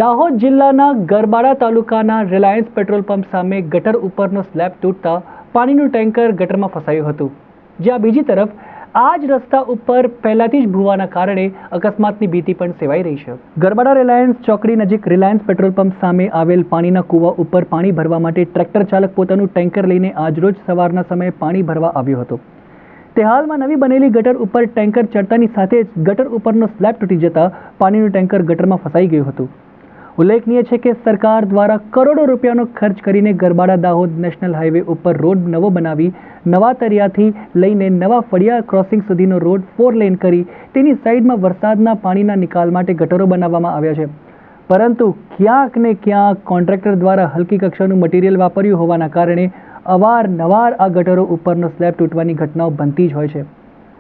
દાહોદ જિલ્લાના ગરબાડા તાલુકાના Reliance petrol pump સામે ગટર ઉપરનો સ્લેબ તૂટતા પાણીનું ટેન્કર ગટરમાં ફસાયું હતું, જ્યાં બીજી તરફ આ જ રસ્તા ઉપર પહેલાથી જ ભૂવાના કારણે અકસ્માતની ભીતિ પણ સેવાઈ રહી છે. ગરબાડા રિલાયન્સ ચોકડી નજીક રિલાયન્સ પેટ્રોલ પંપ સામે આવેલ પાણીના કૂવા ઉપર પાણી ભરવા માટે ટ્રેક્ટર ચાલક પોતાનું ટેન્કર લઈને આજરોજ સવારના સમયે પાણી ભરવા આવ્યો હતો. તે હાલમાં નવી બનેલી ગટર ઉપર ટેન્કર ચડતાની સાથે જ ગટર ઉપરનો સ્લેબ તૂટી જતા પાણીનું ટેન્કર ગટરમાં ફસાઈ ગયું હતું. ઉલ્લેખનીય છે કે સરકાર દ્વારા કરોડો રૂપિયાનો ખર્ચ કરીને ગરબાડા દાહોદ નેશનલ હાઈવે ઉપર રોડ નવો બનાવી નવા તરિયાથી લઈને નવા ફળિયા ક્રોસિંગ સુધીનો રોડ 4 લેન કરી તેની સાઈડમાં વરસાદના પાણીના નિકાલ માટે ગટરો બનાવવામાં આવ્યા છે. પરંતુ ક્યાંક ને ક્યાંક કોન્ટ્રાક્ટર દ્વારા હલકી કક્ષાનું મટીરિયલ વાપર્યું હોવાના કારણે અવારનવાર આ ગટરો ઉપરનો સ્લેબ તૂટવાની ઘટનાઓ બનતી જ હોય છે.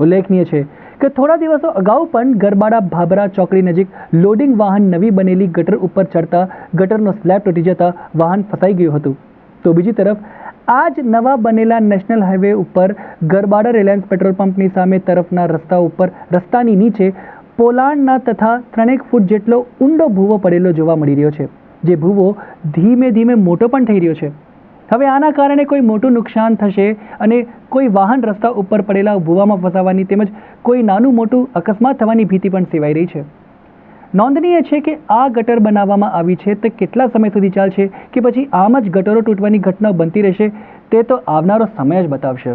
ઉલ્લેખનીય છે કે થોડા દિવસો અગાઉ પણ ગરબાડા ભાભરા ચોકડી નજીક લોડિંગ વાહન નવી બનેલી ગટર ઉપર ચડતા ગટરનો સ્લેબ તૂટી જતા વાહન ફસાઈ ગયું હતું. તો બીજી તરફ આ જ નવા બનેલા નેશનલ હાઈવે ઉપર ગરબાડા રિલાયન્સ પેટ્રોલ પંપની સામે તરફના રસ્તા ઉપર રસ્તાની નીચે પોલાણના તથા 3 ફૂટ જેટલો ઊંડો ભૂવો પડેલો જોવા મળી રહ્યો છે, જે ભૂવો ધીમે ધીમે મોટો પણ થઈ રહ્યો છે. હવે આના કારણે કોઈ મોટું નુકસાન થશે અને કોઈ વાહન રસ્તા ઉપર પડેલા ભૂવામાં ફસાવાની તેમજ કોઈ નાનું મોટું અકસ્માત થવાની ભીતિ પણ સેવાઈ રહી છે. નોંધનીય છે કે આ ગટર બનાવવામાં આવી છે તે કેટલા સમય સુધી ચાલશે કે પછી આમ જ ગટરો તૂટવાની ઘટના બનતી રહેશે તે તો આવનારો સમય જ બતાવશે.